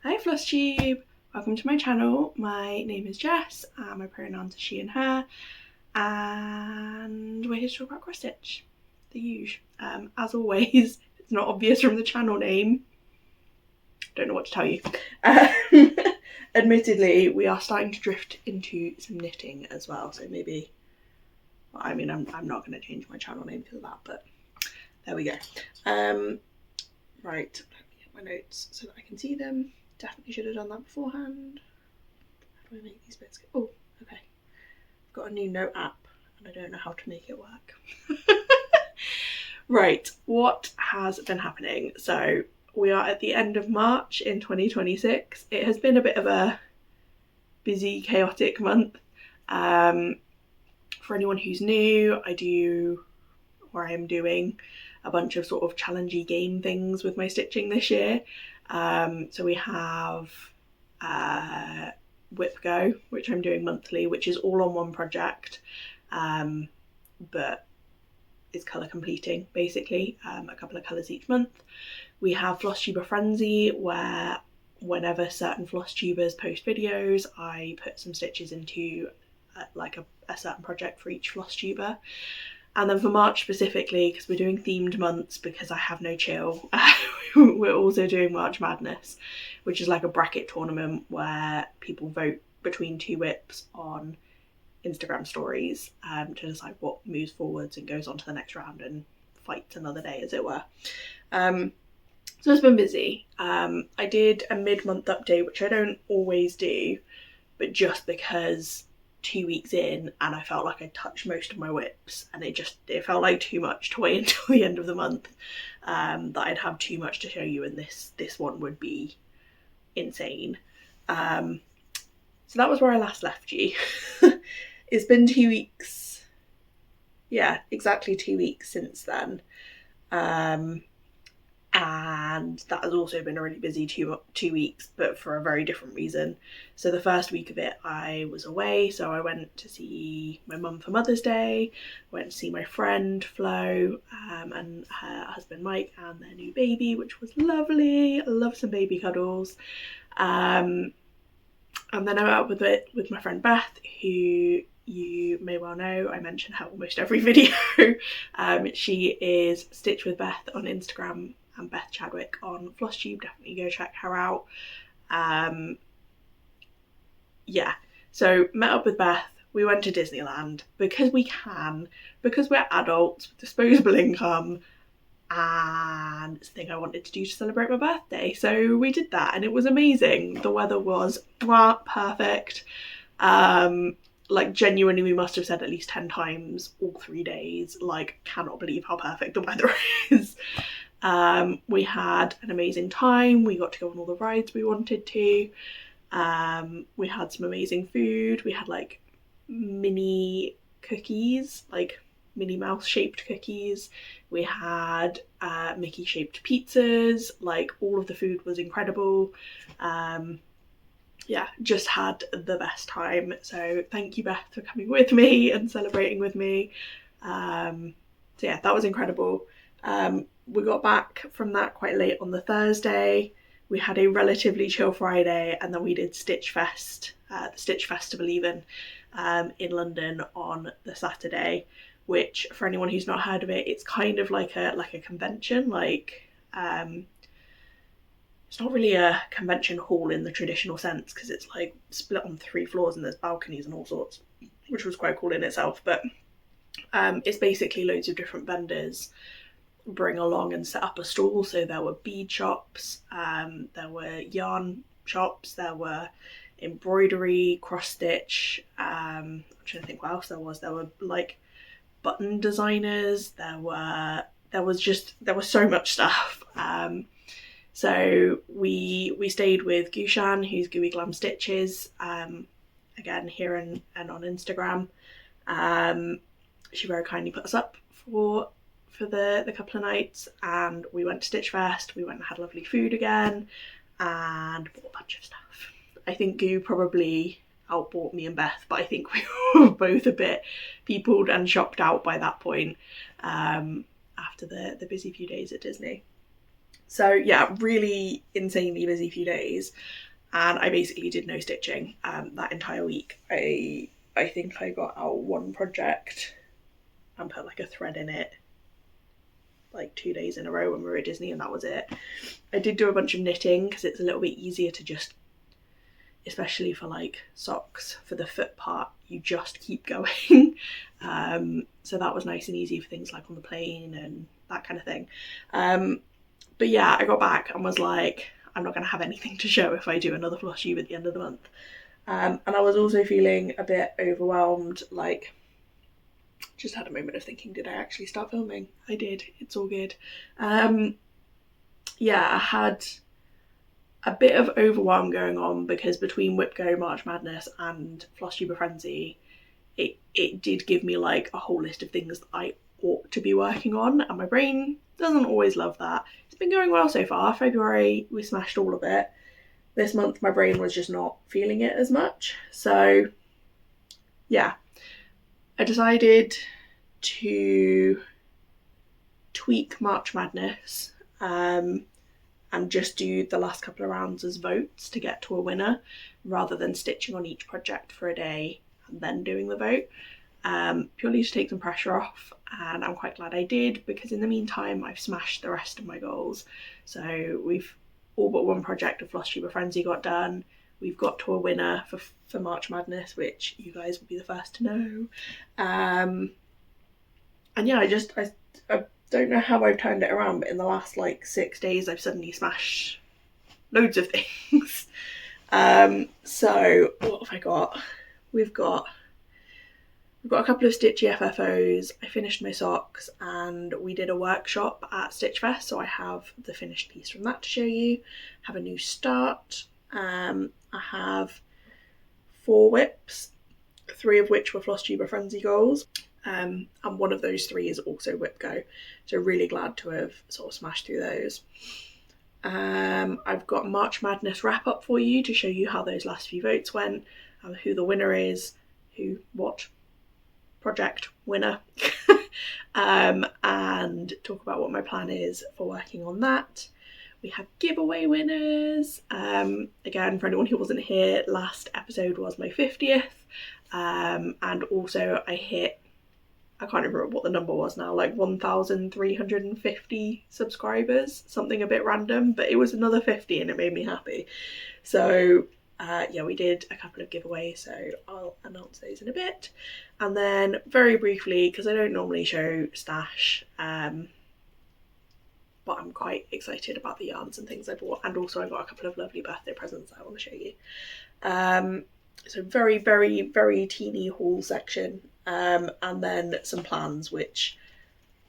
Hi FlossTube! Welcome to my channel. My name is Jess and my pronouns are she and her, and we're here to talk about cross stitch, the usual. As always, it's not obvious from the channel name. Don't know what to tell you. Admittedly, we are starting to drift into some knitting as well, so maybe, well, I mean, I'm not going to change my channel name because of that, but there we go. Right, let me get my notes so that I can see them. Definitely should have done that beforehand. How do I make these bits go? Oh, okay. I've got a new note app and I don't know how to make it work. Right, what has been happening? So we are at the end of March in 2026. It has been a bit of a busy, chaotic month. For anyone who's new, I am doing a bunch of sort of challengey game things with my stitching this year. So we have WIPgo, which I'm doing monthly, which is all on one project, but is colour completing basically, a couple of colours each month. We have FlossTuber Frenzy, where whenever certain FlossTubers post videos, I put some stitches into like a certain project for each FlossTuber. And then for March specifically, because we're doing themed months because I have no chill, we're also doing March Madness, which is like a bracket tournament where people vote between two whips on Instagram stories to decide what moves forwards and goes on to the next round and fights another day, as it were. So it's been busy. I did a mid-month update, which I don't always do, but just because 2 weeks in and I felt like I touched most of my whips and it felt like too much to wait until the end of the month, that I'd have too much to show you, and this one would be insane. So that was where I last left you. It's been 2 weeks, yeah, exactly 2 weeks since then, and that has also been a really busy two weeks, but for a very different reason. So the first week of it I was away, so I went to see my mum for Mother's Day, went to see my friend Flo and her husband Mike and their new baby, which was lovely. I love some baby cuddles. And then I went out with my friend Beth, who you may well know. I mention her almost every video. She is Stitch with Beth on Instagram and Beth Chadwick on FlossTube. Definitely go check her out. Yeah, so met up with Beth. We went to Disneyland because we can, because we're adults with disposable income, and it's a thing I wanted to do to celebrate my birthday. So we did that and it was amazing. The weather was perfect. Like genuinely, we must have said at least 10 times all 3 days, like, cannot believe how perfect the weather is. We had an amazing time. We got to go on all the rides we wanted to. We had some amazing food. We had like mini cookies, like Minnie Mouse shaped cookies. We had Mickey shaped pizzas. Like, all of the food was incredible. Yeah, just had the best time. So thank you, Beth, for coming with me and celebrating with me. So yeah, that was incredible. We got back from that quite late on the Thursday. We had a relatively chill Friday, and then we did Stitch Fest, the Stitch Festival even, in London on the Saturday, which, for anyone who's not heard of it, it's kind of like a convention. Like, it's not really a convention hall in the traditional sense, because it's like split on 3 floors and there's balconies and all sorts, which was quite cool in itself. But it's basically loads of different vendors bring along and set up a stall. So there were bead shops, there were yarn shops, there were embroidery, cross stitch, I'm trying to think what else there was. There were like button designers, there was so much stuff. So we stayed with Gushan, who's Gooey Glam Stitches, again here and on Instagram. She very kindly put us up for the couple of nights, and we went to Stitch Fest. We went and had lovely food again and bought a bunch of stuff. I think Goo probably outbought me and Beth, but I think we were both a bit peopled and shopped out by that point, after the busy few days at Disney. So yeah, really insanely busy few days, and I basically did no stitching that entire week. I think I got out one project and put like a thread in it like 2 days in a row when we were at Disney, and that was it. I did do a bunch of knitting because it's a little bit easier to just, especially for like socks, for the foot part, you just keep going. So that was nice and easy for things like on the plane and that kind of thing. But yeah, I got back and was like, I'm not going to have anything to show if I do another floss tube at the end of the month. And I was also feeling a bit overwhelmed, like just had a moment of thinking, did I actually start filming? I did, it's all good. Yeah, I had a bit of overwhelm going on because between WIPgo, March Madness and Floss Tuber Frenzy, it did give me like a whole list of things that I ought to be working on, and my brain doesn't always love that. It's been going well so far. February we smashed all of it. This month my brain was just not feeling it as much. So yeah, I decided to tweak March Madness and just do the last couple of rounds as votes to get to a winner, rather than stitching on each project for a day and then doing the vote, purely to take some pressure off. And I'm quite glad I did, because in the meantime I've smashed the rest of my goals. So we've all but one project of Floss Tuber Frenzy got done. We've got to a winner for March Madness, which you guys will be the first to know. And yeah, I don't know how I've turned it around, but in the last like 6 days I've suddenly smashed loads of things. So what have I got? We've got a couple of stitchy FFOs. I finished my socks, and we did a workshop at Stitch Fest, so I have the finished piece from that to show you. I have a new start. I have 4 whips, 3 of which were Floss Tuber Frenzy goals. And one of those 3 is also WIPgo, so really glad to have sort of smashed through those. I've got March Madness wrap up for you to show you how those last few votes went, who the winner is, what project winner, and talk about what my plan is for working on that. We have giveaway winners. Again, for anyone who wasn't here, last episode was my 50th, and also I hit, I can't remember what the number was now, like 1,350 subscribers, something a bit random, but it was another 50 and it made me happy. So yeah, we did a couple of giveaways, so I'll announce those in a bit. And then very briefly, because I don't normally show stash, but I'm quite excited about the yarns and things I bought, and also I got a couple of lovely birthday presents that I want to show you. So very, very, very teeny haul section. And then some plans, which,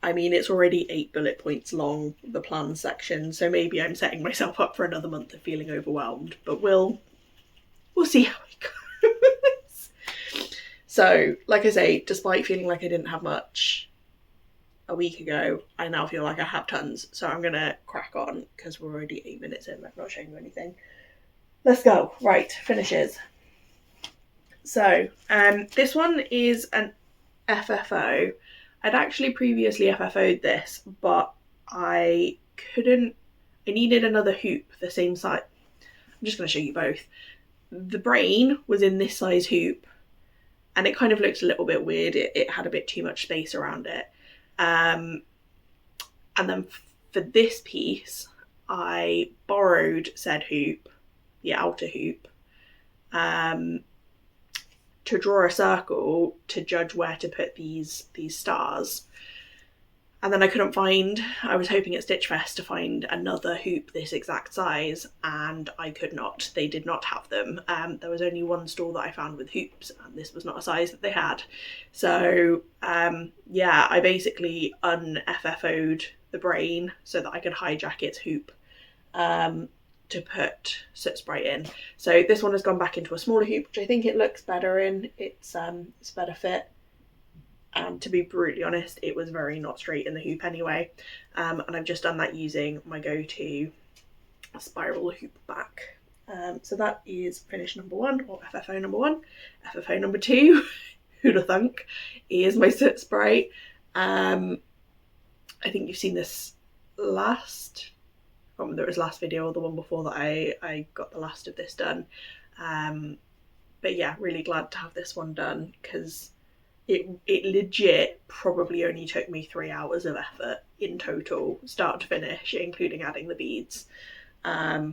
I mean, it's already 8 bullet points long, the plans section, so maybe I'm setting myself up for another month of feeling overwhelmed, but we'll see how it goes. So, like I say, despite feeling like I didn't have much a week ago, I now feel like I have tons, so I'm gonna crack on, because we're already 8 minutes in, I'm not showing you anything. Let's go. Right, finishes. So this one is an FFO. I'd actually previously FFO'd this, but I needed another hoop the same size. I'm just going to show you both. The brain was in this size hoop, and it kind of looked a little bit weird. It had a bit too much space around it. And then for this piece, I borrowed said hoop, the outer hoop, to draw a circle to judge where to put these stars. And then I was hoping at Stitch Fest to find another hoop this exact size, and I could not. They did not have them. There was only one store that I found with hoops, and this was not a size that they had. So yeah, I basically un-FFO'd the brain so that I could hijack its hoop to put Soot Sprite in. So this one has gone back into a smaller hoop, which I think it looks better in. It's a better fit. And to be brutally honest, it was very not straight in the hoop anyway. And I've just done that using my go-to spiral hoop back. So that is finish number 1, or FFO number 1. FFO number 2, who'd have thunk, is my Soot Sprite. I think you've seen this can't remember if it was last video or the one before that I got the last of this done. But yeah, really glad to have this one done, because it legit probably only took me 3 hours of effort in total, start to finish, including adding the beads. I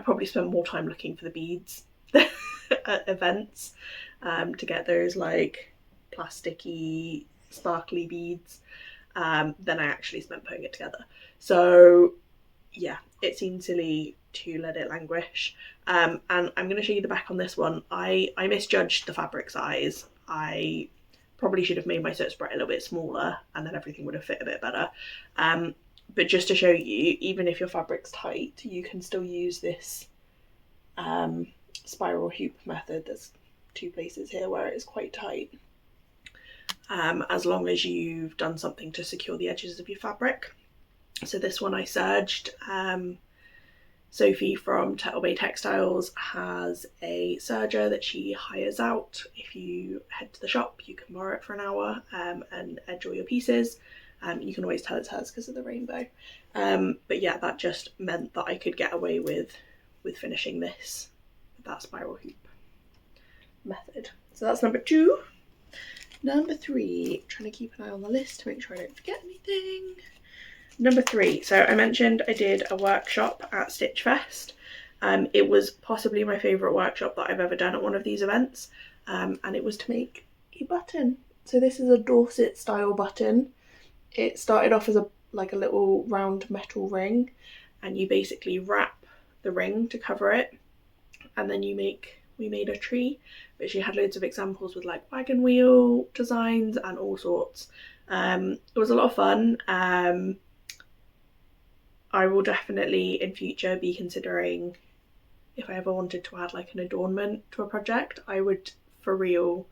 probably spent more time looking for the beads at events, to get those like plasticky, sparkly beads, than I actually spent putting it together. So yeah, it seemed silly to let it languish. And I'm going to show you the back on this one. I misjudged the fabric size. I probably should have made my Soot Sprite a little bit smaller, and then everything would have fit a bit better. But just to show you, even if your fabric's tight, you can still use this spiral hoop method. There's 2 places here where it is quite tight, as long as you've done something to secure the edges of your fabric. So this one I serged. Sophie from Turtle Bay Textiles has a serger that she hires out. If you head to the shop, you can borrow it for an hour and edge all your pieces. You can always tell it's hers because of the rainbow. But yeah, that just meant that I could get away with finishing this with that spiral hoop method. So that's number 2. Number 3, trying to keep an eye on the list to make sure I don't forget anything. Number 3, so I mentioned I did a workshop at Stitch Fest. It was possibly my favourite workshop that I've ever done at one of these events, and it was to make a button. So this is a Dorset style button. It started off as a little round metal ring, and you basically wrap the ring to cover it, and then we made a tree, but she had loads of examples with like wagon wheel designs and all sorts. It was a lot of fun. I will definitely in future be considering, if I ever wanted to add like an adornment to a project, I would for real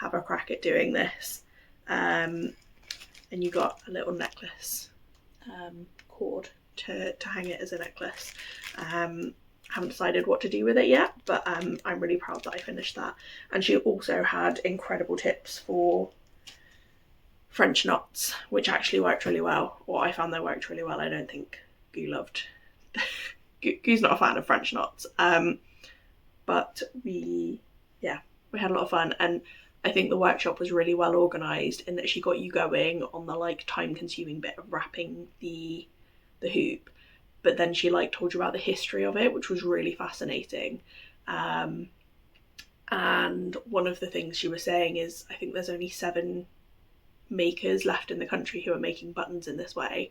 have a crack at doing this. And you got a little necklace cord to hang it as a necklace. Haven't decided what to do with it yet, but I'm really proud that I finished that. And she also had incredible tips for French knots, which actually worked really well, or I found they worked really well. I don't think Goo loved. Goo's not a fan of French knots, but we had a lot of fun, and I think the workshop was really well organised in that she got you going on the like time-consuming bit of wrapping the hoop, but then she like told you about the history of it, which was really fascinating. And one of the things she was saying is, I think there's only 7 makers left in the country who are making buttons in this way,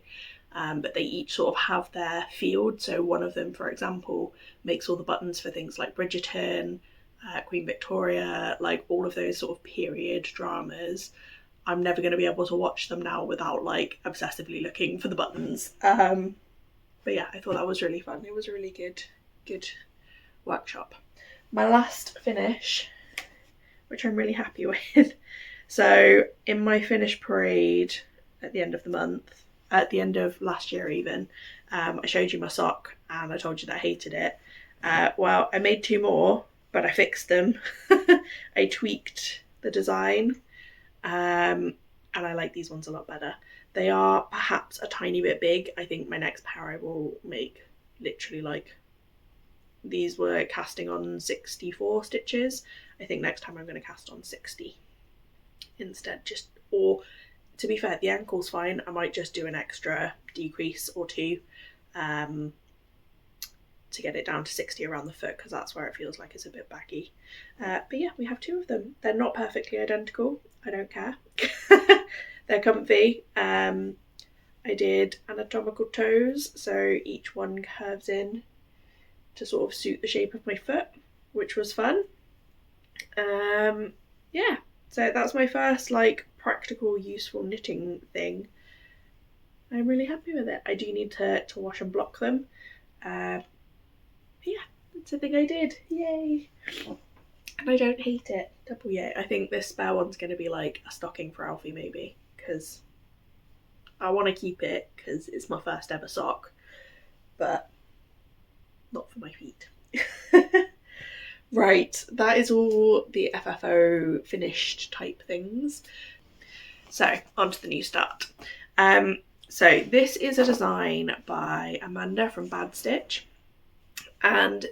but they each sort of have their field. So one of them, for example, makes all the buttons for things like Bridgerton, Queen Victoria, like all of those sort of period dramas. I'm never going to be able to watch them now without like obsessively looking for the buttons. But yeah, I thought that was really fun. It was a really good workshop. My last finish, which I'm really happy with. So in my finish parade at the end of the month, at the end of last year even, I showed you my sock and I told you that I hated it. Well, I made 2 more, but I fixed them. I tweaked the design, and I like these ones a lot better. They are perhaps a tiny bit big. I think my next pair I will make literally like, these were casting on 64 stitches. I think next time I'm going to cast on 60 instead, or to be fair, the ankle's fine. I might just do an extra decrease or 2 to get it down to 60 around the foot, because that's where it feels like it's a bit baggy. But yeah, we have 2 of them. They're not perfectly identical. I don't care. They're comfy. I did anatomical toes, so each one curves in to sort of suit the shape of my foot, which was fun. Yeah, so that's my first like practical, useful knitting thing. I'm really happy with it. I do need to wash and block them. Yeah, that's a thing I did. Yay! And I don't hate it. Double yay. I think this spare one's going to be like a stocking for Alfie maybe, because I want to keep it because it's my first ever sock, but not for my feet. Right, that is all the FFO finished type things. So on to the new start. So this is a design by Amanda from BadStitch, and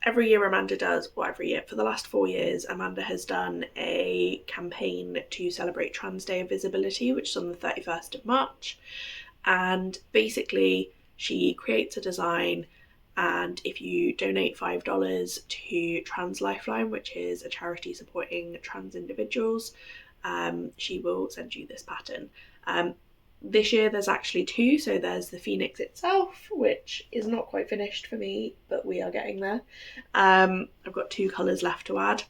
every year Amanda does, or every year for the last 4 years, Amanda has done a campaign to celebrate Trans Day of Visibility, which is on the 31st of March. And basically she creates a design, and if you donate $5 to Trans Lifeline, which is a charity supporting trans individuals, she will send you this pattern. This year there's actually 2, so there's the Phoenix itself, which is not quite finished for me, but we are getting there. I've got 2 colours left to add.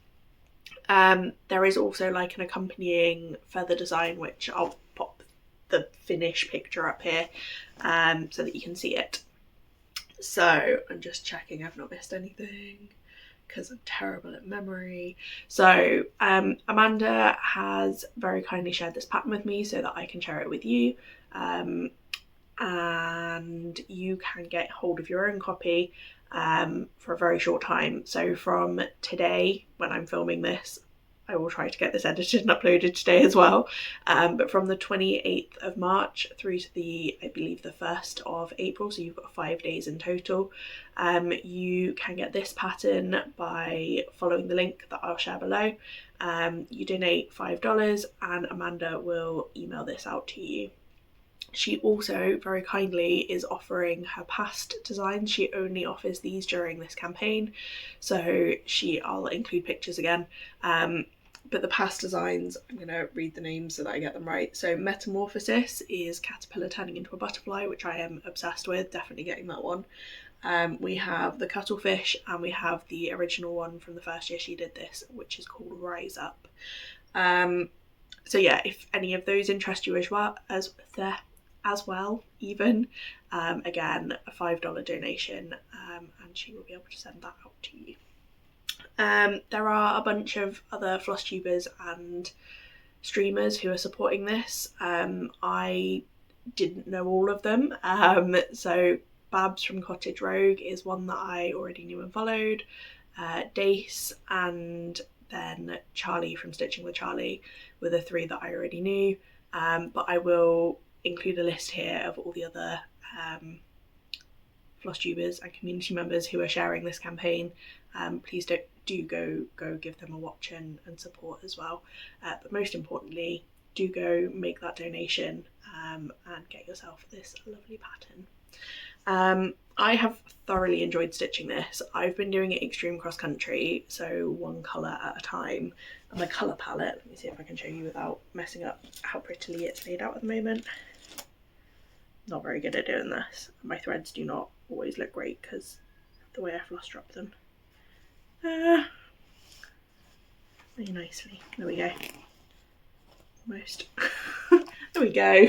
There is also like an accompanying feather design, which I'll pop the finished picture up here so that you can see it. So I'm just checking I've not missed anything, because I'm terrible at memory. So Amanda has very kindly shared this pattern with me so that I can share it with you, and you can get hold of your own copy for a very short time. So from today, when I'm filming this, I will try to get this edited and uploaded today as well, but from the 28th of March through to the, I believe, the 1st of April, so you've got 5 days in total, you can get this pattern by following the link that I'll share below. You donate $5 and Amanda will email this out to you. She also very kindly is offering her past designs. She only offers these during this campaign, so I'll include pictures again. But the past designs, I'm going to read the names so that I get them right. So Metamorphosis is caterpillar turning into a butterfly, which I am obsessed with, definitely getting that one. We have the cuttlefish, and we have the original one from the first year she did this, which is called Rise Up. So yeah, if any of those interest you as well, again, a $5 donation, and she will be able to send that out to you. There are a bunch of other floss tubers and streamers who are supporting this. I didn't know all of them, so Babs from Cottage Rogue is one that I already knew and followed, Dace, and then Charlie from Stitching with Charlie were the 3 that I already knew, but I will include a list here of all the other floss tubers and community members who are sharing this campaign. Please do go give them a watch and support as well, but most importantly, do go make that donation and get yourself this lovely pattern. I have thoroughly enjoyed stitching this. I've been doing it extreme cross country, so 1 colour at a time, and the colour palette, let me see if I can show you without messing up how prettily it's laid out at the moment. Not very good at doing this. My threads do not always look great because of the way I floss drop them. Very nicely. There we go. Almost. There we go.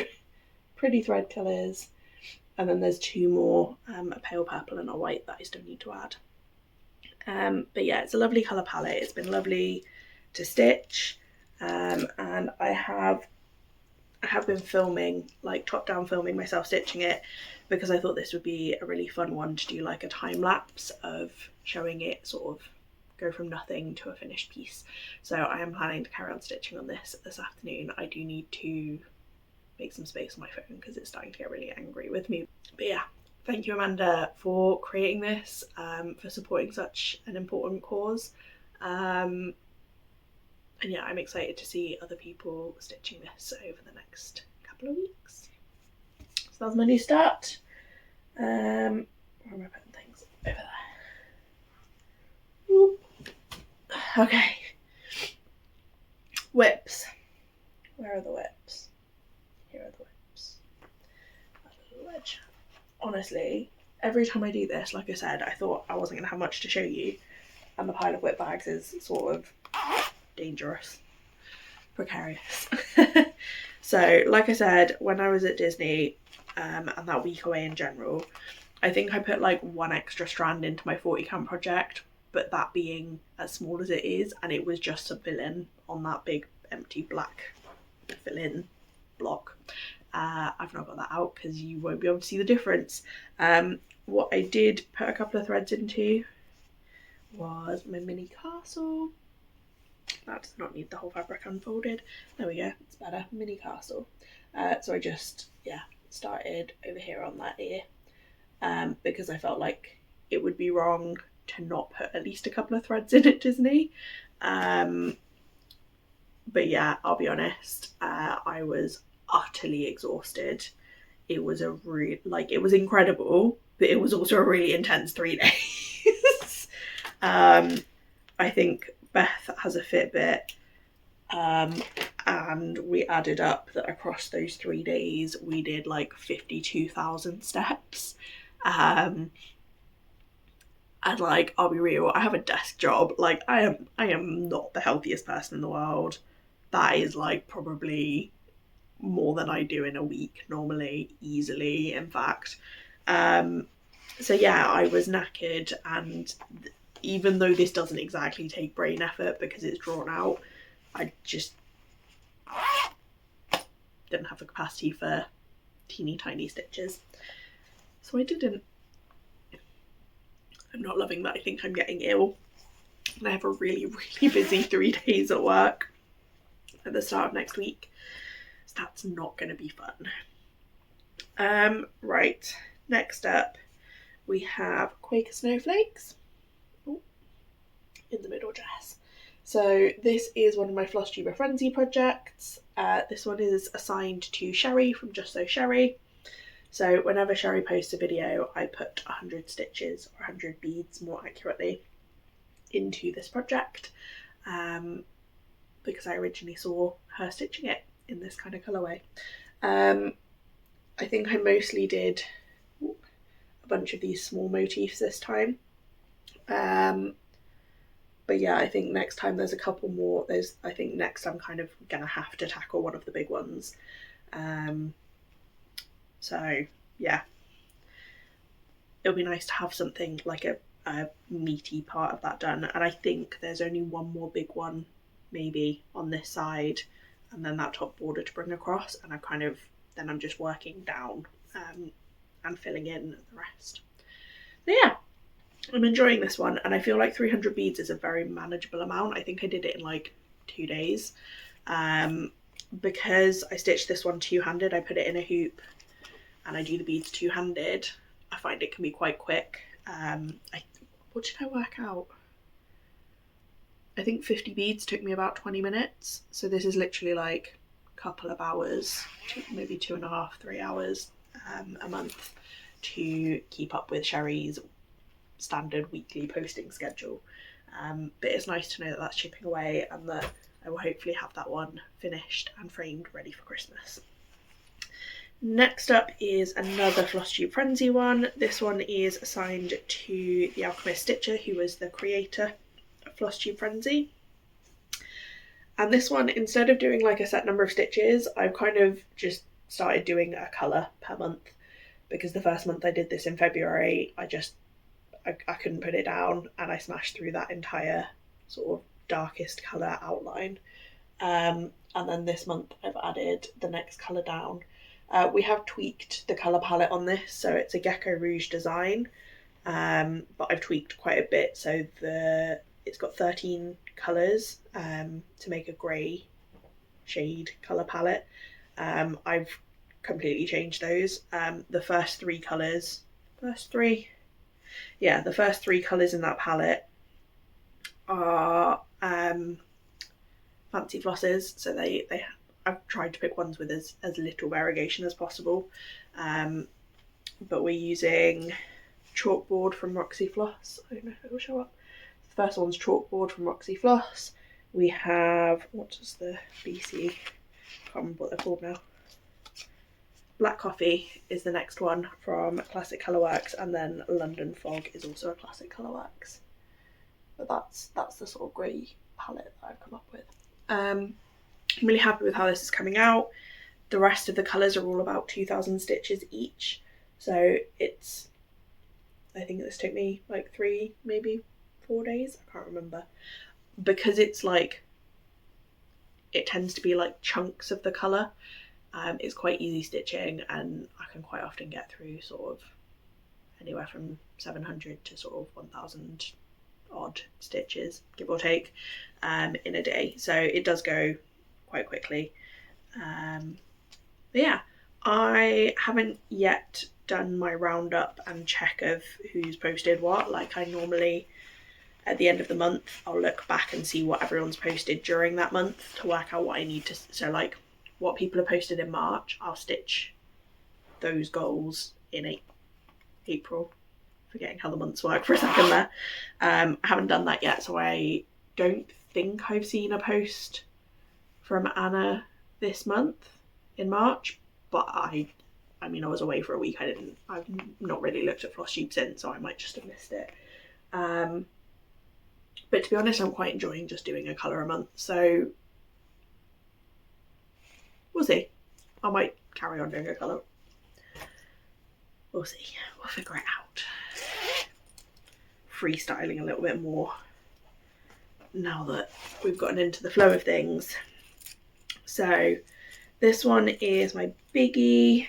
Pretty thread colours. And then there's 2 more, a pale purple and a white, that I still need to add. But yeah, it's a lovely colour palette. It's been lovely to stitch, and I have been filming, like top down filming myself stitching it, because I thought this would be a really fun one to do, like a time lapse of showing it sort of go from nothing to a finished piece. So I am planning to carry on stitching on this afternoon. I do need to make some space on my phone because it's starting to get really angry with me. But yeah, thank you Amanda for creating this, for supporting such an important cause, and yeah, I'm excited to see other people stitching this over the next couple of weeks. So that's my new start. Where am I putting things? Over there. Ooh. Okay. Whips. Where are the whips? Here are the whips. That little wedge. Honestly, every time I do this, like I said, I thought I wasn't going to have much to show you, and the pile of whip bags is sort of dangerous, precarious. So like I said, when I was at Disney and that week away in general, I think I put like 1 extra strand into my 40 count project, but that being as small as it is, and it was just a fill-in on that big empty black fill-in block. I've not got that out because you won't be able to see the difference. What I did put a couple of threads into was my mini castle. That does not need the whole fabric unfolded. There we go, it's better. Mini castle. So I just, yeah, started over here on that ear, because I felt like it would be wrong to not put at least a couple of threads in at Disney. But yeah, I'll be honest, I was utterly exhausted. It was it was incredible, but it was also a really intense 3 days. I think Beth has a Fitbit, and we added up that across those 3 days we did like 52,000 steps. And like, I'll be real, I have a desk job. Like, I am not the healthiest person in the world. That is like probably more than I do in a week normally, easily, in fact. So yeah, I was knackered, and even though this doesn't exactly take brain effort because it's drawn out, I just didn't have the capacity for teeny tiny stitches. So I didn't. I'm not loving that. I think I'm getting ill. And I have a really, really busy 3 days at work at the start of next week. So that's not going to be fun. Right, next up we have Quaker Snowflakes. Ooh, in the middle dress. So this is one of my Floss Tuber Frenzy projects. This one is assigned to Sherry from Just So Sherry. So whenever Sherry posts a video, I put 100 stitches, or 100 beads more accurately, into this project, because I originally saw her stitching it in this kind of colourway. I think I mostly did a bunch of these small motifs this time. But yeah, I think next time there's a couple more. I think next I'm kind of gonna have to tackle one of the big ones. So yeah, it'll be nice to have something like a meaty part of that done. And I think there's only one more big one maybe on this side, and then that top border to bring across, and then I'm just working down and filling in the rest. But yeah, I'm enjoying this one, and I feel like 300 beads is a very manageable amount. I think I did it in like 2 days. Because I stitched this one two-handed, I put it in a hoop and I do the beads two-handed, I find it can be quite quick. What did I work out? I think 50 beads took me about 20 minutes. So this is literally like a couple of hours, maybe 2.5, 3 hours a month to keep up with Sherry's standard weekly posting schedule. But it's nice to know that that's chipping away, and that I will hopefully have that one finished and framed ready for Christmas. Next up is another Floss Tube Frenzy one. This one is assigned to the Alchemist Stitcher, who was the creator of Floss Tube Frenzy. And this one, instead of doing like a set number of stitches, I've kind of just started doing a colour per month, because the first month I did this in February, I couldn't put it down, and I smashed through that entire sort of darkest colour outline. And then this month I've added the next colour down. We have tweaked the colour palette on this, so it's a Gecko Rouge design, but I've tweaked quite a bit, so it's got 13 colours to make a grey shade colour palette. I've completely changed those. The first three colours in that palette are fancy flosses, so I've tried to pick ones with as little variegation as possible, but we're using Chalkboard from Roxy Floss. I don't know if it will show up. The first one's Chalkboard from Roxy Floss. We have, what is the BC? I can't remember what they're called now. Black Coffee is the next one from Classic Colourworks, and then London Fog is also a Classic Colourworks. But that's the sort of grey palette that I've come up with. I'm really happy with how this is coming out. The rest of the colours are all about 2,000 stitches each, so I think this took me like 3, maybe 4 days, I can't remember, because it's like, it tends to be like chunks of the colour. It's quite easy stitching, and I can quite often get through sort of anywhere from 700 to sort of 1,000 odd stitches, give or take, in a day. So it does go quite quickly. But yeah, I haven't yet done my roundup and check of who's posted what. Like I normally, at the end of the month, I'll look back and see what everyone's posted during that month to work out what I need to, so like what people have posted in March, I'll stitch those goals in April. Forgetting how the months work for a second there. I haven't done that yet, so I don't think I've seen a post from Anna this month in March, but I mean I was away for a week. I've not really looked at Floss Tube since, so I might just have missed it. But to be honest, I'm quite enjoying just doing a colour a month, so we'll see. I might carry on doing a colour. We'll see. We'll figure it out. Freestyling a little bit more now that we've gotten into the flow of things. So this one is my biggie.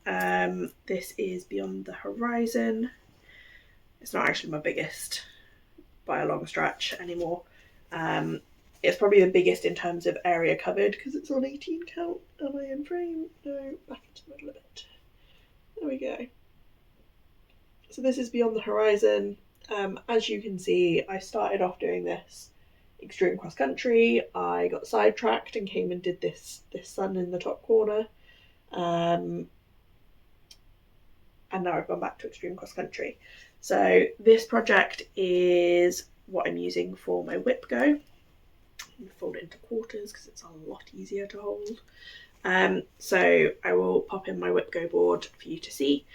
This is Beyond the Horizon. It's not actually my biggest by a long stretch anymore. It's probably the biggest in terms of area covered because it's on 18 count. Am I in frame? No, back into the middle of it. There we go. So this is Beyond the Horizon. As you can see, I started off doing this extreme cross country. I got sidetracked and came and did this sun in the top corner. And now I've gone back to extreme cross country. So this project is what I'm using for my WIPgo. I'm fold it into quarters because it's a lot easier to hold. So I will pop in my WIPgo board for you to see.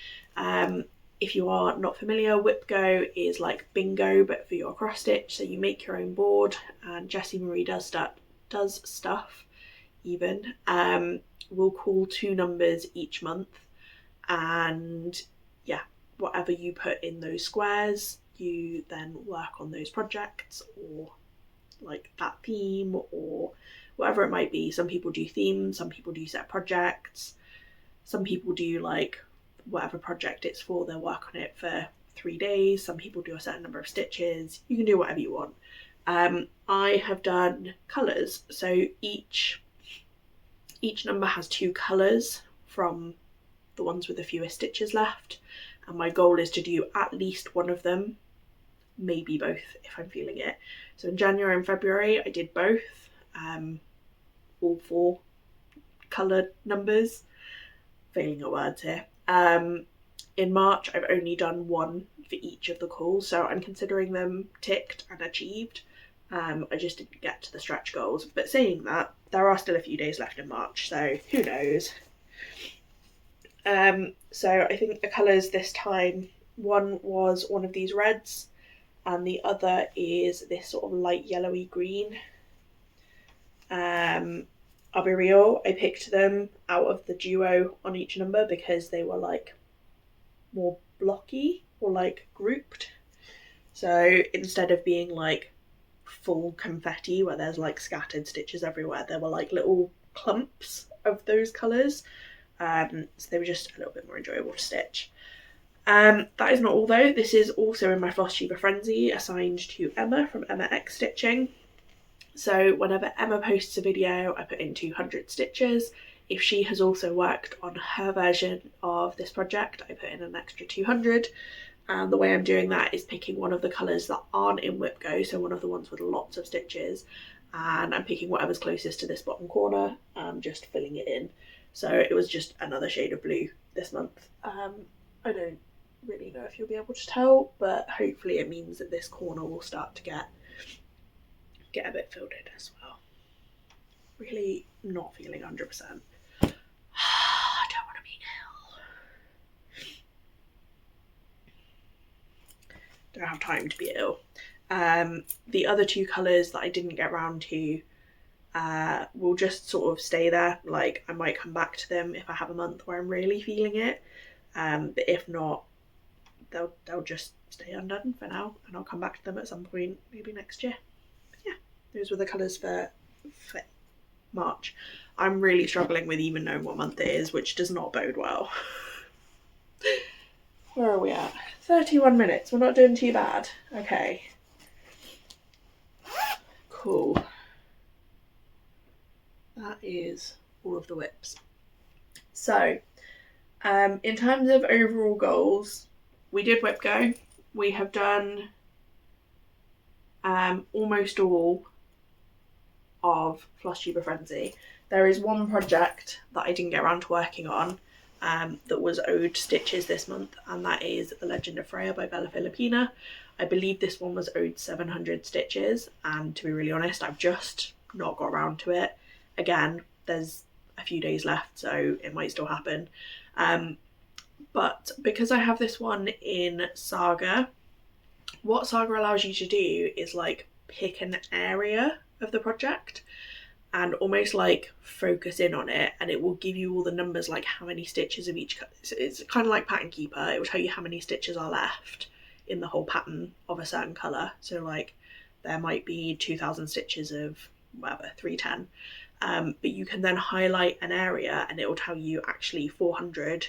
If you are not familiar, WIPgo is like bingo but for your cross stitch. So you make your own board, and Jessie Marie does stuff even. We'll call 2 numbers each month, and yeah, whatever you put in those squares, you then work on those projects or like that theme or whatever it might be. Some people do themes, some people do set projects, some people do like whatever project it's for, they'll work on it for 3 days. Some people do a certain number of stitches. You can do whatever you want. I have done colours, so each number has 2 colours from the ones with the fewest stitches left, and my goal is to do at least one of them, maybe both if I'm feeling it. So in January and February I did both, all 4 colour numbers, failing at words here. In March I've only done 1 for each of the calls, so I'm considering them ticked and achieved. I just didn't get to the stretch goals, but saying that, there are still a few days left in March, so who knows. So I think the colours this time, one was one of these reds and the other is this sort of light yellowy green. I'll be real, I picked them out of the duo on each number because they were like more blocky or like grouped. So instead of being like full confetti where there's like scattered stitches everywhere, there were like little clumps of those colours. So they were just a little bit more enjoyable to stitch. That is not all though. This is also in my Floss Tuber Frenzy, assigned to Emma from Emma X Stitching. So whenever Emma posts a video, I put in 200 stitches. If she has also worked on her version of this project, I put in an extra 200. And the way I'm doing that is picking one of the colours that aren't in WIPgo, so one of the ones with lots of stitches, and I'm picking whatever's closest to this bottom corner and just filling it in. So it was just another shade of blue this month. I don't really know if you'll be able to tell, but hopefully it means that this corner will start to get a bit filled in as well. Really not feeling 100%. I don't want to be ill. Don't have time to be ill. The other 2 colours that I didn't get round to will just sort of stay there. Like I might come back to them if I have a month where I'm really feeling it, but if not, they'll just stay undone for now, and I'll come back to them at some point, maybe next year. But yeah, those were the colours for March. I'm really struggling with even knowing what month it is, which does not bode well. Where are we at? 31 minutes. We're not doing too bad. Okay. Cool. That is all of the whips. So in terms of overall goals, we did WIPgo. We have done almost all of Floss Tuber Frenzy. There is one project that I didn't get around to working on that was owed stitches this month, and that is The Legend of Freya by Bella Filipina. I believe this one was owed 700 stitches, and to be really honest, I've just not got around to it. Again, there's a few days left, so it might still happen. But because I have this one in Saga, what Saga allows you to do is like pick an area of the project and almost like focus in on it, and it will give you all the numbers, like how many stitches of each. It's kind of like Pattern Keeper. It will tell you how many stitches are left in the whole pattern of a certain colour. So like there might be 2,000 stitches of whatever, 310. But you can then highlight an area and it will tell you actually 400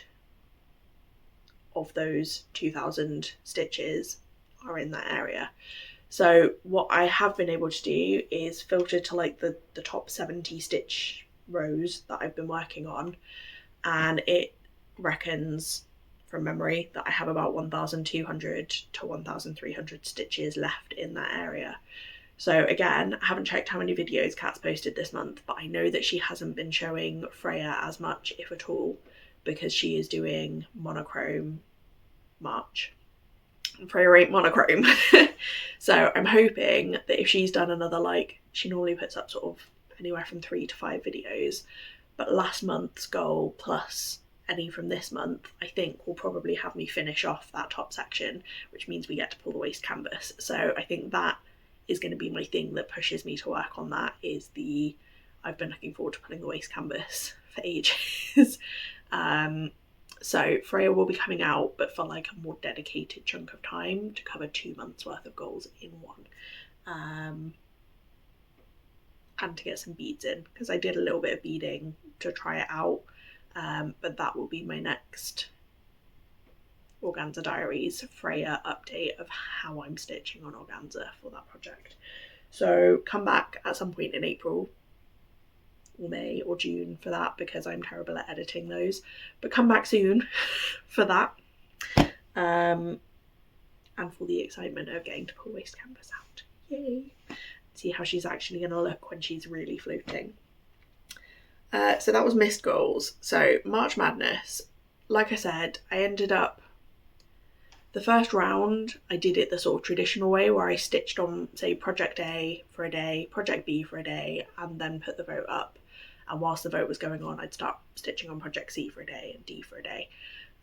of those 2,000 stitches are in that area. So what I have been able to do is filter to like the top 70 stitch rows that I've been working on, and it reckons from memory that I have about 1,200 to 1,300 stitches left in that area. So again, I haven't checked how many videos Kat's posted this month, but I know that she hasn't been showing Freya as much, if at all, because she is doing monochrome March. And Freya ain't monochrome. So I'm hoping that if she's done another, like, she normally puts up sort of anywhere from 3 to 5 videos, but last month's goal plus any from this month, I think will probably have me finish off that top section, which means we get to pull the waist canvas. So I think that is going to be my thing that pushes me to work on that, is I've been looking forward to pulling the waist canvas for ages. So Freya will be coming out, but for like a more dedicated chunk of time to cover 2 months worth of goals in one. And to get some beads in, because I did a little bit of beading to try it out, but that will be my next Organza Diaries Freya update of how I'm stitching on organza for that project. So come back at some point in April or May or June for that, because I'm terrible at editing those, but come back soon for that, and for the excitement of getting to pull waist canvas out. Yay! See how she's actually going to look when she's really floating. So that was missed goals. So March Madness, like I said, I ended up, the first round I did it the sort of traditional way, where I stitched on, say, project A for a day, project B for a day, and then put the vote up. And whilst the vote was going on, I'd start stitching on project C for a day and D for a day.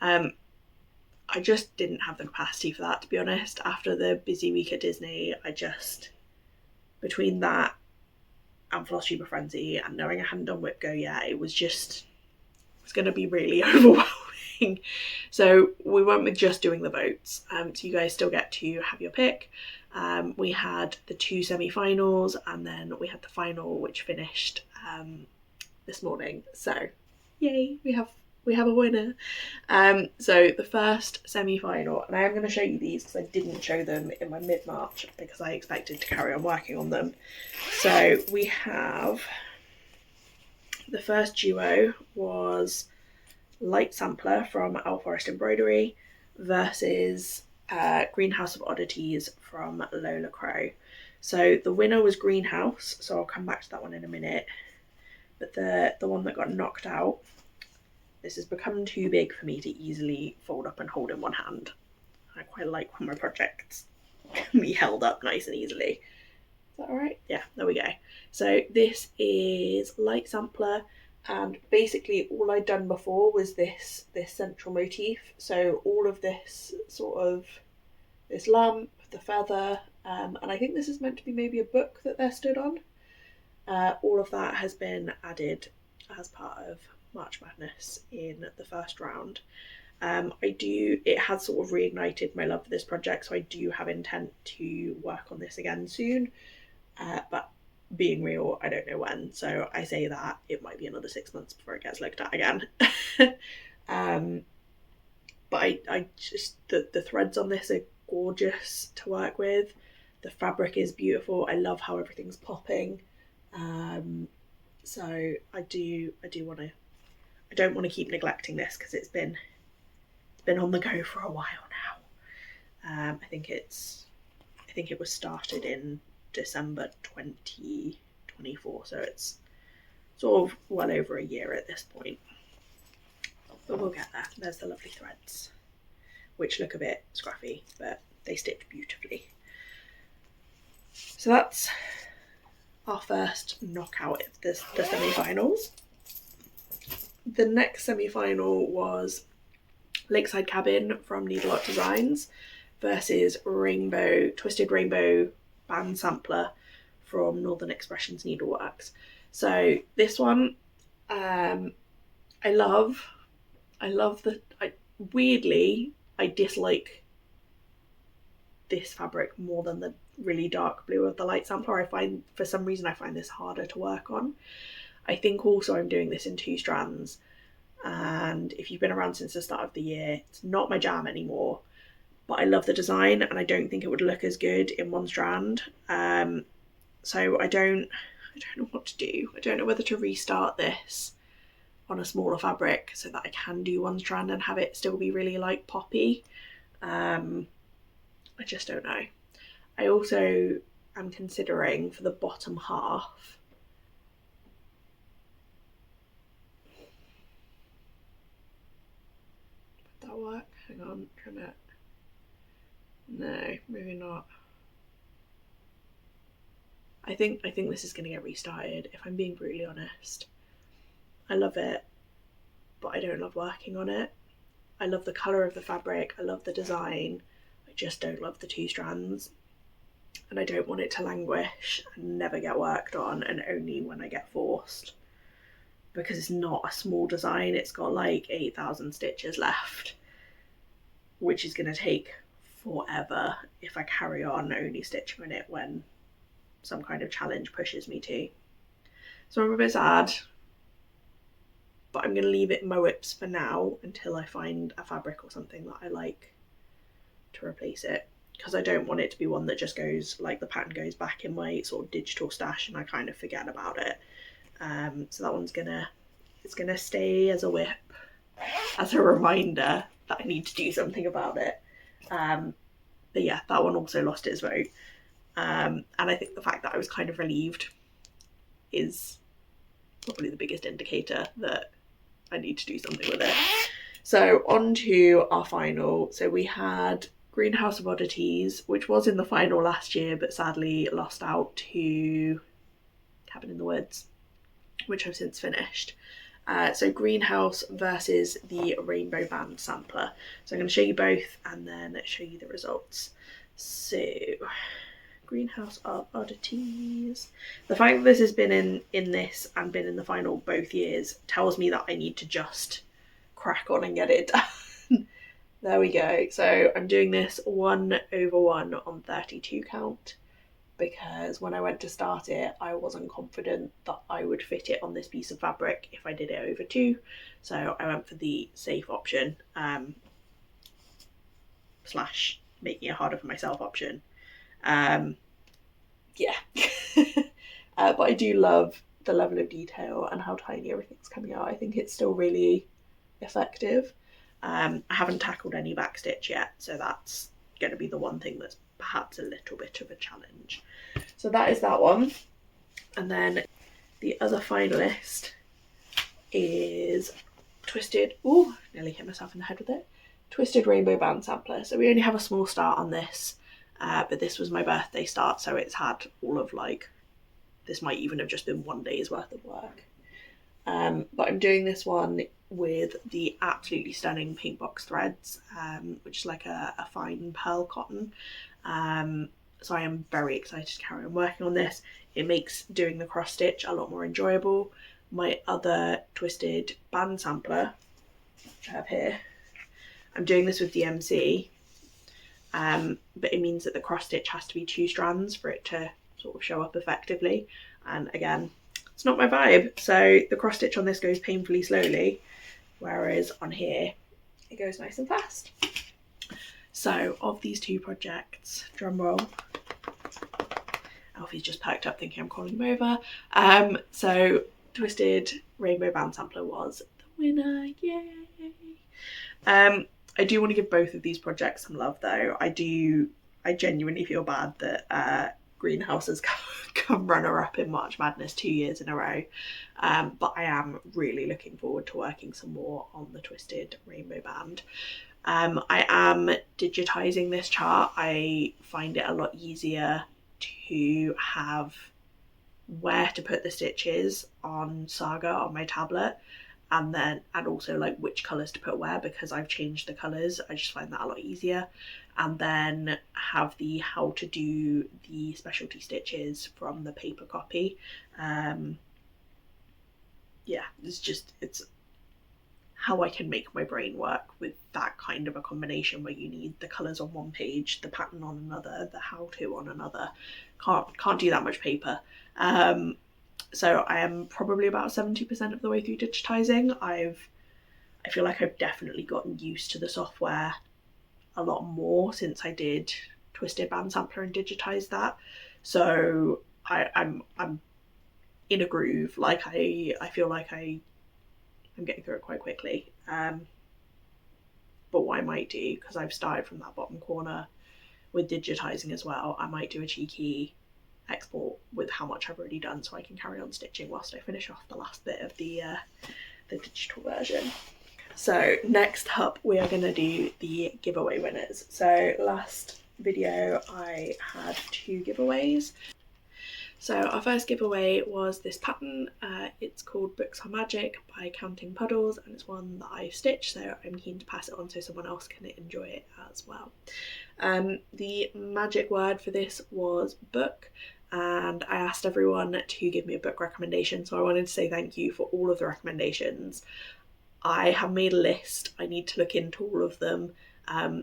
I just didn't have the capacity for that, to be honest. After the busy week at Disney, I just, between that and Floss Tuber Frenzy and knowing I hadn't done WIPgo yet, it was going to be really overwhelming. So we went with just doing the votes. So you guys still get to have your pick. We had the 2 semi-finals, and then we had the final, which finished this morning. So yay, we have a winner. So the first semi-final, and I am going to show you these because I didn't show them in my mid-March because I expected to carry on working on them. So we have, the first duo was Light Sampler from Owl Forest Embroidery versus Greenhouse of Oddities from Lola Crow. So the winner was Greenhouse, so I'll come back to that one in a minute. But the one that got knocked out, this has become too big for me to easily fold up and hold in one hand. I quite like when my projects can be held up nice and easily. Is that alright? Yeah, there we go. So this is Light Sampler, and basically all I'd done before was this central motif. So all of this sort of, this lamp, the feather, and I think this is meant to be maybe a book that they're stood on. All of that has been added as part of March Madness in the first round. It has sort of reignited my love for this project, so I do have intent to work on this again soon, but being real, I don't know when, so I say that it might be another 6 months before it gets looked at again. But I just, the threads on this are gorgeous to work with. The fabric is beautiful. I love how everything's popping. So I do want to I don't want to keep neglecting this because it's been on the go for a while now. I think it was started in December 2024, so it's sort of well over a year at this point. But we'll get there. There's the lovely threads, which look a bit scruffy, but they stitch beautifully. So that's our first knockout of the semi-finals. The next semi-final was Lakeside Cabin from Needle Art Designs versus Twisted Rainbow Band Sampler from Northern Expressions Needleworks. So this one, I love weirdly, I dislike this fabric more than the really dark blue of the light sampler. For some reason I find this harder to work on. I think also I'm doing this in 2 strands, and if you've been around since the start of the year, it's not my jam anymore, but I love the design and I don't think it would look as good in 1 strand. So I don't know what to do. I don't know whether to restart this on a smaller fabric so that I can do 1 strand and have it still be really like poppy. I just don't know. I also am considering for the bottom half would that work? Hang on, trying to, no, maybe not. I think this is going to get restarted, if I'm being brutally honest. I love it, but I don't love working on it. I love the colour of the fabric, I love the design, I just don't love the 2 strands. And I don't want it to languish and never get worked on, and only when I get forced. Because it's not a small design, it's got like 8,000 stitches left, which is going to take forever if I carry on only stitching on it when some kind of challenge pushes me to. So I'm a bit sad, but I'm going to leave it in my whips for now until I find a fabric or something that I like to replace it, because I don't want it to be one that just goes, like the pattern goes back in my sort of digital stash and I kind of forget about it. So that one's gonna stay as a whip, as a reminder that I need to do something about it. But yeah, that one also lost its vote. And I think the fact that I was kind of relieved is probably the biggest indicator that I need to do something with it. So on to our final. So we had Greenhouse of Oddities, which was in the final last year, but sadly lost out to Cabin in the Woods, which I've since finished. So Greenhouse versus the Rainbow Band Sampler. So I'm going to show you both and then show you the results. So Greenhouse of Oddities. The fact that this has been in this and been in the final both years tells me that I need to just crack on and get it done. There we go. So I'm doing this 1/1 on 32 count, because when I went to start it, I wasn't confident that I would fit it on this piece of fabric if I did it over 2. So I went for the safe option, slash making it harder for myself option. Yeah. But I do love the level of detail and how tiny everything's coming out. I think it's still really effective. I haven't tackled any backstitch yet, so that's going to be the one thing that's perhaps a little bit of a challenge. So that is that one. And then the other finalist is Twisted, ooh, nearly hit myself in the head with it, Twisted Rainbow Band Sampler. So we only have a small start on this, but this was my birthday start, so it's had all of this might even have just been 1 day's worth of work. But I'm doing this one with the absolutely stunning pink box threads, which is like a fine pearl cotton. So I am very excited to carry on working on this. It makes doing the cross stitch a lot more enjoyable. My other Twisted Band Sampler, which I have here, I'm doing this with DMC, but it means that the cross stitch has to be 2 strands for it to sort of show up effectively. And again, it's not my vibe. So the cross stitch on this goes painfully slowly, whereas on here it goes nice and fast. So of these 2 projects, drum roll, Alfie's just perked up thinking I'm calling him over. So Twisted Rainbow Band Sampler was the winner, yay. I do want to give both of these projects some love though. I genuinely feel bad that Greenhouse has come runner-up in March Madness 2 years in a row, but I am really looking forward to working some more on the Twisted Rainbow Band. I am digitising this chart. I find it a lot easier to have where to put the stitches on Saga on my tablet, and also like which colours to put where, because I've changed the colours. I just find that a lot easier. And then have the how to do the specialty stitches from the paper copy. Yeah, it's how I can make my brain work with that kind of a combination where you need the colours on one page, the pattern on another, the how-to on another. Can't do that much paper. So I am probably about 70% of the way through digitising. I feel like I've definitely gotten used to the software a lot more since I did Twisted Band Sampler and digitised that. So I'm in a groove. Like I feel like I'm getting through it quite quickly. But what I might do, because I've started from that bottom corner with digitising as well, I might do a cheeky export with how much I've already done so I can carry on stitching whilst I finish off the last bit of the digital version. So next up we are going to do the giveaway winners. So last video I had 2 giveaways. So our first giveaway was this pattern. It's called Books Are Magic by Counting Puddles, and it's one that I've stitched, so I'm keen to pass it on so someone else can enjoy it as well. The magic word for this was book, and I asked everyone to give me a book recommendation, so I wanted to say thank you for all of the recommendations. I have made a list. I need to look into all of them.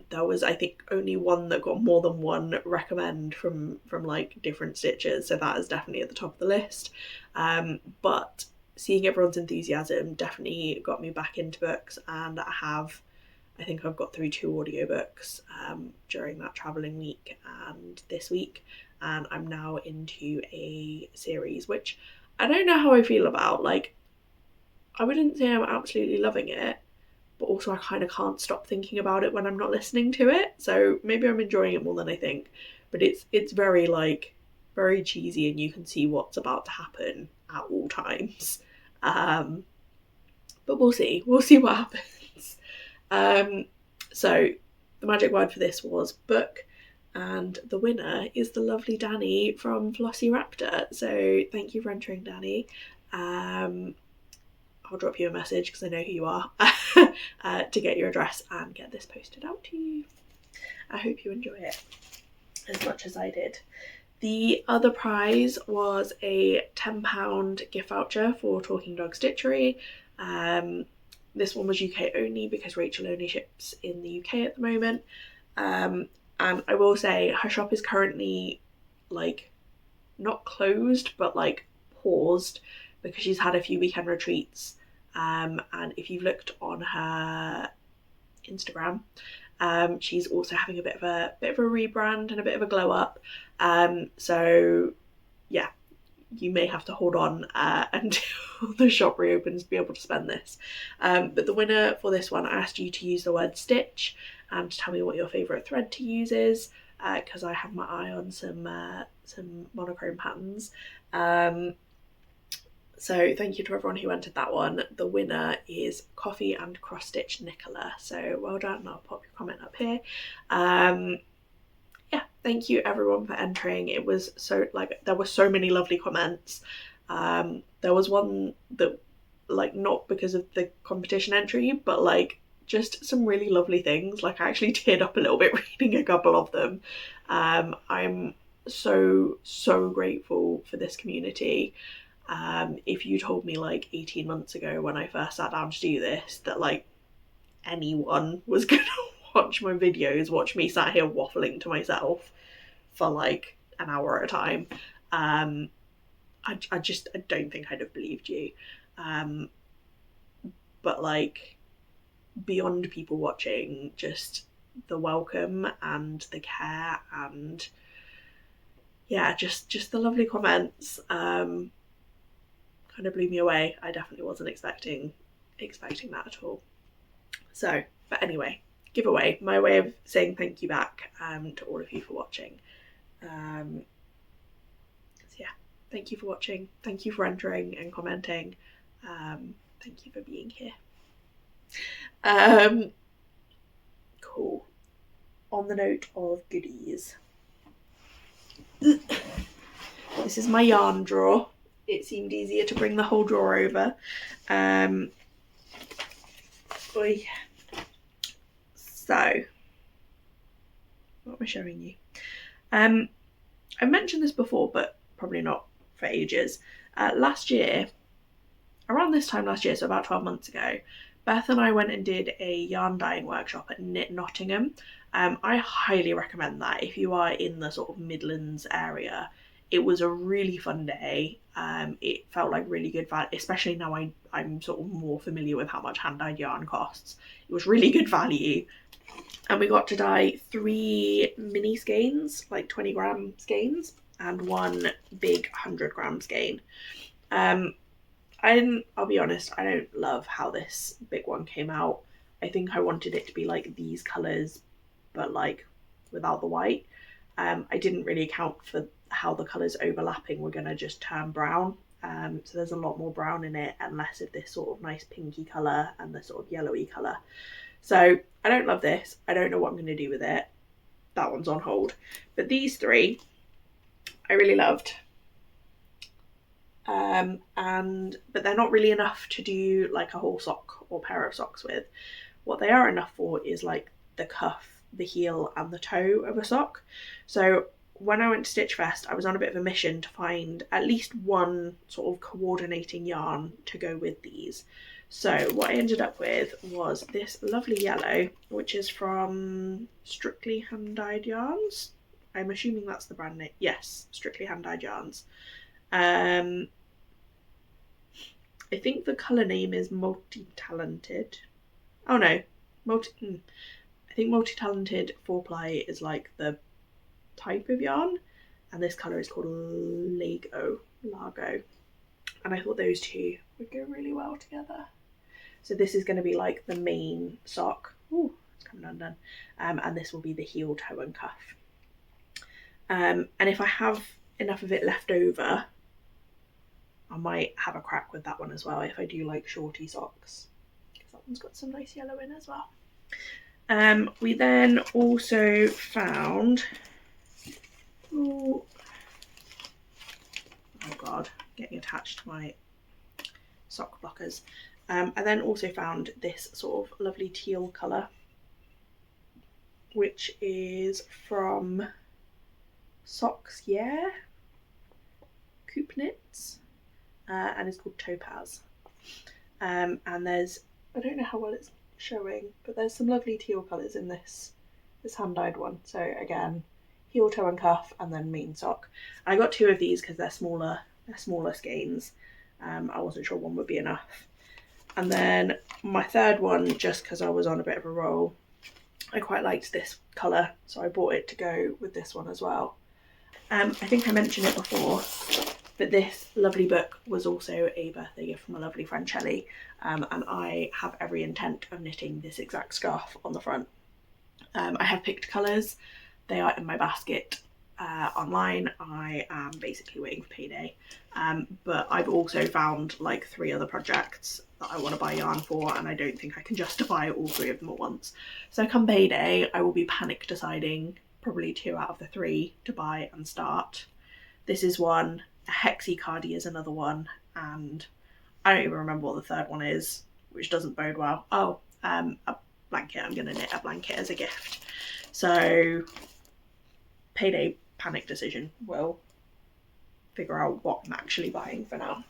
There was, I think, only one that got more than one recommend from like different stitchers, so that is definitely at the top of the list. But seeing everyone's enthusiasm definitely got me back into books, and I think I've got through 2 audiobooks during that travelling week and this week, and I'm now into a series which I don't know how I feel about. Like, I wouldn't say I'm absolutely loving it, but also I kind of can't stop thinking about it when I'm not listening to it, so maybe I'm enjoying it more than I think. But it's very like very cheesy, and you can see what's about to happen at all times. But we'll see what happens. So the magic word for this was book, and the winner is the lovely Danny from Flossy Raptor. So thank you for entering, Danny. I'll drop you a message because I know who you are to get your address and get this posted out to you. I hope you enjoy it as much as I did. The other prize was a £10 gift voucher for Talking Dog Stitchery. This one was UK only because Rachel only ships in the UK at the moment. And I will say her shop is currently like not closed but like paused because she's had a few weekend retreats. And if you've looked on her Instagram, she's also having a bit of a rebrand and a bit of a glow up. So yeah, you may have to hold on until the shop reopens to be able to spend this. But the winner for this one, I asked you to use the word stitch and to tell me what your favourite thread to use is, because I have my eye on some monochrome patterns. So thank you to everyone who entered that one. The winner is Coffee and Cross Stitch Nicola. So well done. I'll pop your comment up here. Yeah, thank you everyone for entering. It was so like there were so many lovely comments. There was one that like not because of the competition entry, but like just some really lovely things. Like I actually teared up a little bit reading a couple of them. I'm so grateful for this community. If you told me like 18 months ago when I first sat down to do this that like anyone was gonna watch my videos, watch me sat here waffling to myself for like an hour at a time, I don't think I'd have believed you. But like beyond people watching, just the welcome and the care and yeah, just the lovely comments kind of blew me away. I definitely wasn't expecting expecting that at all. So, but anyway, giveaway, my way of saying thank you back to all of you for watching. So yeah, thank you for watching, thank you for entering and commenting, thank you for being here. Cool. On the note of goodies, this is my yarn drawer. It seemed easier to bring the whole drawer over. So, what am I showing you? I mentioned this before, but probably not for ages. Last year, around this time last year, so about 12 months ago, Beth and I went and did a yarn dyeing workshop at Knit Nottingham. I highly recommend that if you are in the sort of Midlands area. It was a really fun day. It felt like really good value, especially now I'm sort of more familiar with how much hand-dyed yarn costs. It was really good value. And we got to dye 3 mini skeins, like 20-gram skeins, and 1 big 100-gram skein. I'll be honest, I don't love how this big one came out. I think I wanted it to be like these colours, but like without the white. I didn't really account for how the colours overlapping were going to just turn brown. So there's a lot more brown in it and less of this sort of nice pinky colour and the sort of yellowy colour. So I don't love this. I don't know what I'm going to do with it. That one's on hold. But these 3 I really loved. But they're not really enough to do like a whole sock or pair of socks with. What they are enough for is like the cuff, the heel and the toe of a sock. So when I went to Stitch Fest, I was on a bit of a mission to find at least one sort of coordinating yarn to go with these. So what I ended up with was this lovely yellow, which is from Strictly Hand Dyed Yarns. I'm assuming that's the brand name. Yes, Strictly Hand Dyed Yarns. I think the colour name is Multi-Talented. Oh no, I think Multi-Talented 4-ply is like the type of yarn, and this colour is called Largo. And I thought those 2 would go really well together. So this is going to be like the main sock. Ooh, it's coming undone. And this will be the heel, toe and cuff. And if I have enough of it left over, I might have a crack with that one as well if I do like Shortie socks, because that one's got some nice yellow in as well. We then also found, oh god, getting attached to my sock blockers. I then also found this sort of lovely teal colour, which is from Socks Yeah Coop Knits, and it's called Topaz. And there's, I don't know how well it's showing, but there's some lovely teal colours in this hand-dyed one. So again, heel, toe and cuff, and then main sock. I got 2 of these because they're smaller skeins. I wasn't sure one would be enough. And then my third one, just because I was on a bit of a roll, I quite liked this colour, so I bought it to go with this one as well. I think I mentioned it before, but this lovely book was also a birthday gift from a lovely friend, Shelley, and I have every intent of knitting this exact scarf on the front. I have picked colours, they are in my basket online. I am basically waiting for payday, but I've also found like 3 other projects that I want to buy yarn for, and I don't think I can justify all 3 of them at once. So come payday, I will be panic deciding probably 2 out of the 3 to buy and start. This is one, a Hexie Cardi is another one, and I don't even remember what the third one is, which doesn't bode well. Oh, a blanket. I'm going to knit a blanket as a gift. So payday panic decision. We'll figure out what I'm actually buying for now.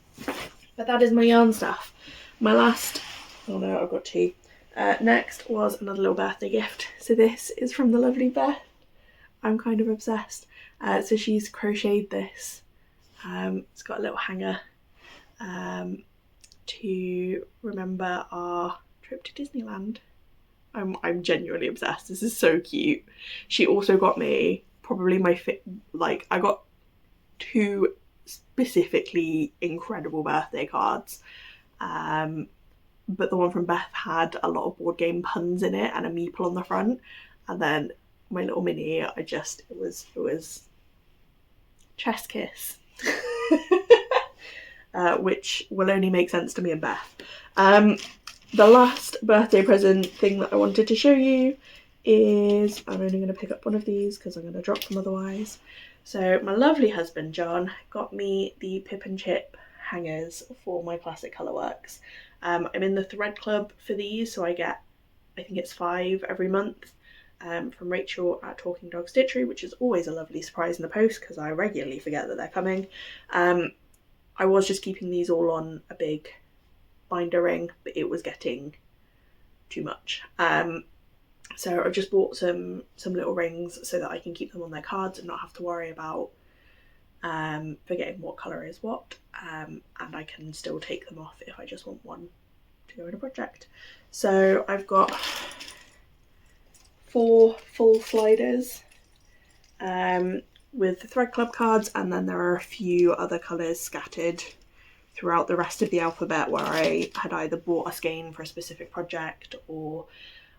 But that is my yarn stuff. My last, oh no, I've got 2. Next was another little birthday gift. So this is from the lovely Beth. I'm kind of obsessed. So she's crocheted this. It's got a little hanger to remember our trip to Disneyland. I'm genuinely obsessed. This is so cute. She also got me probably I got 2 specifically incredible birthday cards. but the one from Beth had a lot of board game puns in it and a meeple on the front. And then my little mini, it was chest kiss. Which will only make sense to me and Beth. The last birthday present thing that I wanted to show you is, I'm only going to pick up one of these because I'm going to drop them otherwise. So my lovely husband John got me the Pip and Chip hangers for my classic colour works. I'm in the thread club for these, so I get, I think it's 5 every month from Rachel at Talking Dog Stitchery, which is always a lovely surprise in the post because I regularly forget that they're coming. I was just keeping these all on a big binder ring, but it was getting too much. So I've just bought some little rings so that I can keep them on their cards and not have to worry about forgetting what colour is what, and I can still take them off if I just want one to go in a project. So I've got 4 full sliders with the Thread Club cards, and then there are a few other colours scattered throughout the rest of the alphabet where I had either bought a skein for a specific project or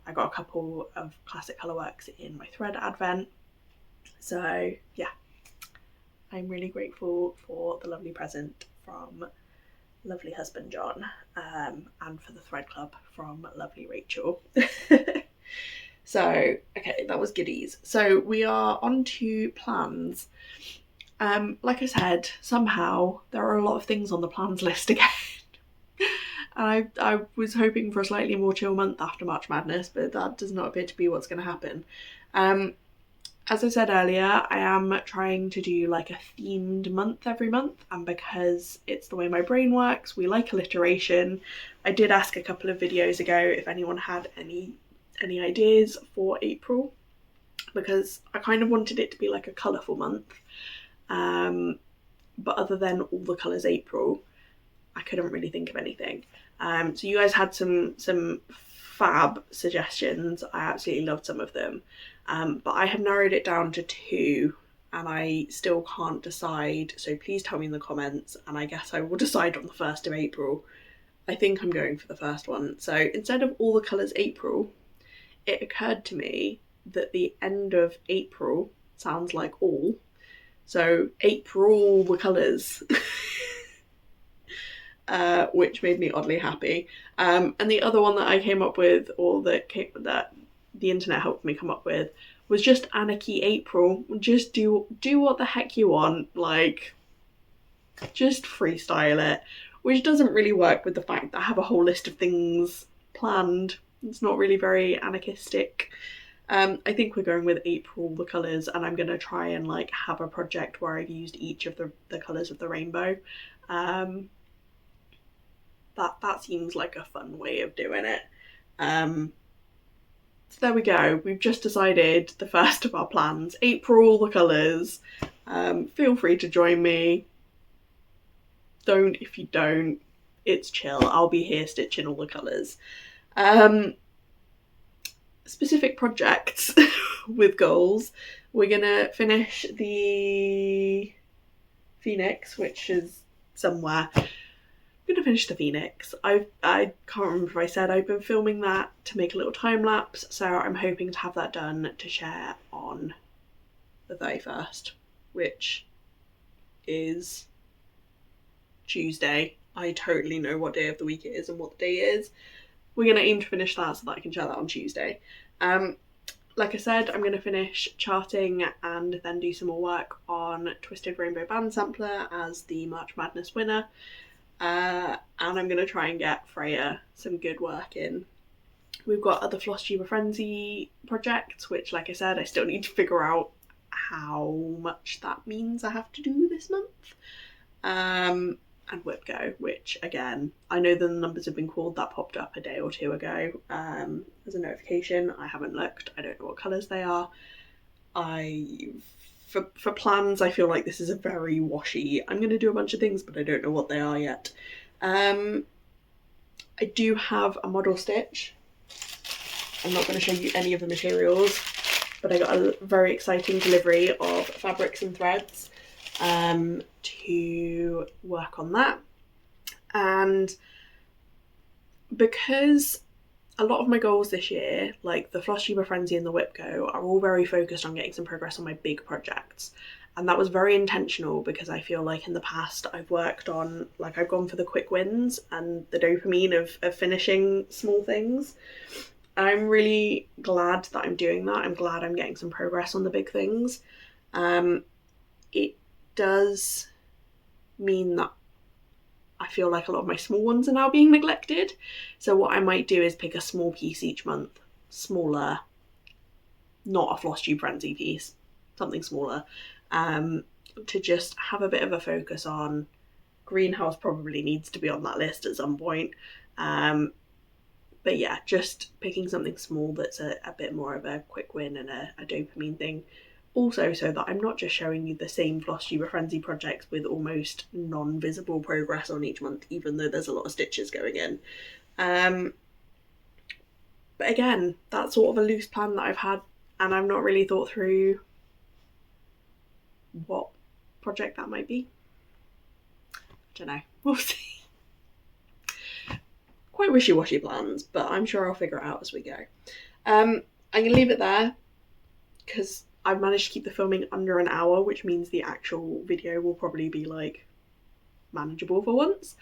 I got a couple of classic colour works in my thread advent. So yeah, I'm really grateful for the lovely present from lovely husband John, and for the Thread Club from lovely Rachel. So, okay, that was goodies. So we are on to plans. Like I said, somehow there are a lot of things on the plans list again. And I was hoping for a slightly more chill month after March Madness, but that does not appear to be what's going to happen. As I said earlier, I am trying to do like a themed month every month, and because it's the way my brain works, we like alliteration. I did ask a couple of videos ago if anyone had any ideas for April, because I kind of wanted it to be like a colourful month, but other than all the colours April, I couldn't really think of anything. So you guys had some fab suggestions. I absolutely loved some of them, but I have narrowed it down to 2 and I still can't decide, so please tell me in the comments and I guess I will decide on the 1st of April. I think I'm going for the first one. So instead of all the colours April, it occurred to me that the end of April sounds like all. So Aprall the colours, which made me oddly happy. And the other one that I came up with, or that the internet helped me come up with, was just Anarchy April. Just do what the heck you want, like just freestyle it, which doesn't really work with the fact that I have a whole list of things planned. It's not really very anarchistic. I think we're going with Aprall the colours, and I'm going to try and like have a project where I've used each of the colours of the rainbow. That seems like a fun way of doing it. So there we go. We've just decided the first of our plans, Aprall the colours. Feel free to join me. Don't if you don't. It's chill. I'll be here stitching all the colours. Specific projects with goals. We're gonna finish the Phoenix, which is somewhere. I'm gonna finish the Phoenix. I can't remember if I said I've been filming that to make a little time lapse, so I'm hoping to have that done to share on the 31st, which is Tuesday. I totally know what day of the week it is and what the day is. We're going to aim to finish that so that I can share that on Tuesday. Like I said, I'm going to finish charting and then do some more work on Twisted Rainbow Band Sampler as the March Madness winner. And I'm going to try and get Freya some good work in. We've got other Floss Tuber Frenzy projects, which, like I said, I still need to figure out how much that means I have to do this month. And WIPgo, which again, I know the numbers have been called. That popped up a day or 2 ago as a notification. I haven't looked. I don't know what colours they are. For plans, I feel like this is a very washy. I'm going to do a bunch of things, but I don't know what they are yet. I do have a model stitch. I'm not going to show you any of the materials, but I got a very exciting delivery of fabrics and threads to work on that. And because a lot of my goals this year, like the Floss Tuber Frenzy and the WIPgo, are all very focused on getting some progress on my big projects. And that was very intentional because I feel like in the past I've worked on, like I've gone for the quick wins and the dopamine of finishing small things. I'm really glad that I'm doing that. I'm glad I'm getting some progress on the big things. It does mean that I feel like a lot of my small ones are now being neglected. So what I might do is pick a small piece each month, smaller, not a Floss Tube Frenzy piece, something smaller, to just have a bit of a focus on. Greenhouse probably needs to be on that list at some point. But yeah, just picking something small that's a bit more of a quick win and a dopamine thing. Also, so that I'm not just showing you the same Floss Tuber Frenzy projects with almost non-visible progress on each month, even though there's a lot of stitches going in. But again, that's sort of a loose plan that I've had, and I've not really thought through what project that might be. I don't know. We'll see. Quite wishy-washy plans, but I'm sure I'll figure it out as we go. I'm going to leave it there because I've managed to keep the filming under an hour, which means the actual video will probably be like manageable for once.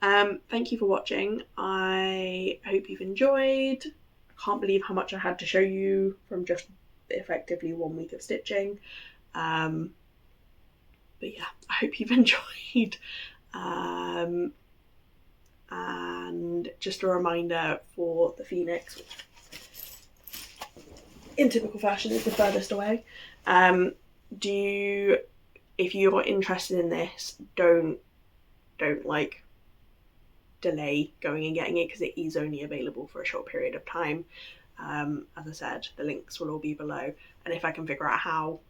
Thank you for watching. I hope you've enjoyed. I can't believe how much I had to show you from just effectively 1 week of stitching. But yeah, I hope you've enjoyed. And just a reminder for the Phoenix, which in typical fashion is the furthest away. If you're interested in this, don't like delay going and getting it because it is only available for a short period of time. As I said, the links will all be below, and if I can figure out how,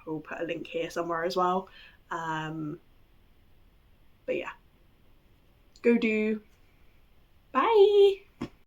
I'll put a link here somewhere as well. But yeah, go do. Bye.